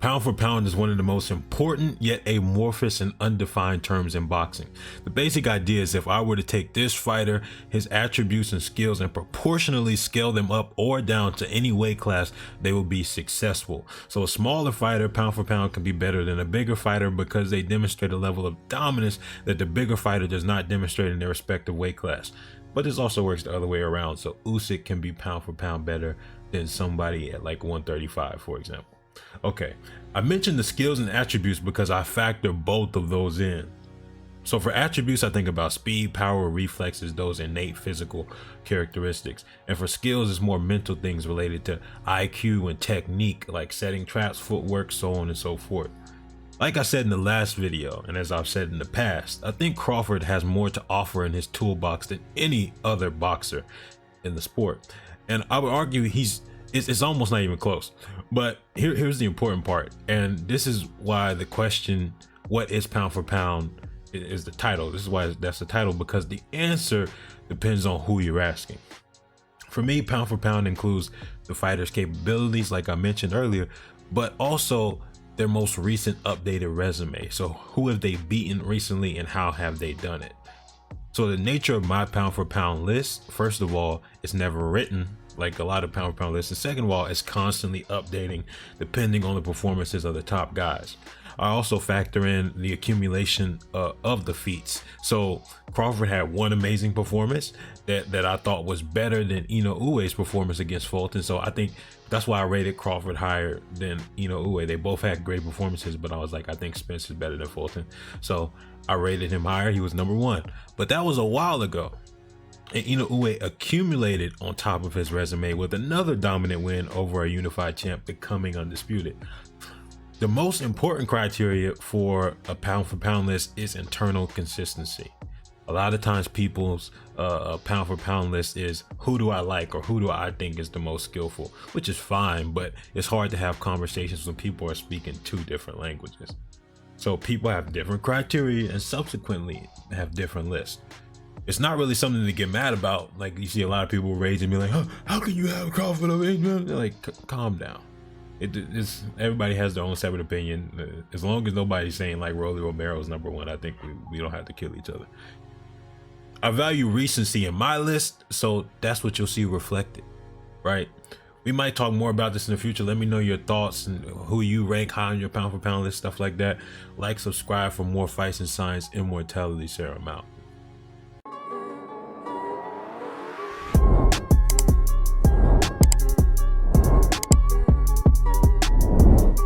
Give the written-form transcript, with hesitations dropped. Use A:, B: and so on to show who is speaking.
A: Pound for pound is one of the most important yet amorphous and undefined terms in boxing. The basic idea is if I were to take this fighter, his attributes and skills, and proportionally scale them up or down to any weight class, they will be successful. So a smaller fighter, pound for pound, can be better than a bigger fighter because they demonstrate a level of dominance that the bigger fighter does not demonstrate in their respective weight class. But this also works the other way around. So Usyk can be pound for pound better than somebody at like 135, for example. Okay, I mentioned the skills and attributes because I factor both of those in. So for attributes, I think about speed, power, reflexes, those innate physical characteristics. And for skills, it's more mental things related to IQ and technique, like setting traps, footwork, so on and so forth. Like I said in the last video, and as I've said in the past, I think Crawford has more to offer in his toolbox than any other boxer in the sport. And I would argue it's almost not even close. But here's the important part, and this is why the question, what is pound for pound, is the title. This is why that's the title, because the answer depends on who you're asking. For me, pound for pound includes the fighter's capabilities, like I mentioned earlier, but also their most recent updated resume. So who have they beaten recently and how have they done it? So the nature of my pound for pound list, first of all, it's never written like a lot of pound for pound lists, and second of all, it's constantly updating depending on the performances of the top guys. I also factor in the accumulation of the feats. So Crawford had one amazing performance that I thought was better than Inoue's performance against Fulton. So I think that's why I rated Crawford higher than Inoue. They both had great performances, but I was like, I think Spence is better than Fulton. So I rated him higher. He was number one, but that was a while ago. And Inoue accumulated on top of his resume with another dominant win over a unified champ, becoming undisputed. The most important criteria for a pound for pound list is internal consistency. A lot of times people's pound for pound list is who do I like or who do I think is the most skillful, which is fine, but it's hard to have conversations when people are speaking two different languages. So people have different criteria and subsequently have different lists. It's not really something to get mad about. Like you see a lot of people rage and be like, how can you have Crawford over here? Like, calm down. It's everybody has their own separate opinion. As long as nobody's saying like Rolly Romero's number one, I think we don't have to kill each other. I value recency in my list, so that's what you'll see reflected, right? We might talk more about this in the future. Let me know your thoughts and who you rank high on your pound for pound list, stuff like that. Like, subscribe for more Fights and Science Immortality serum out.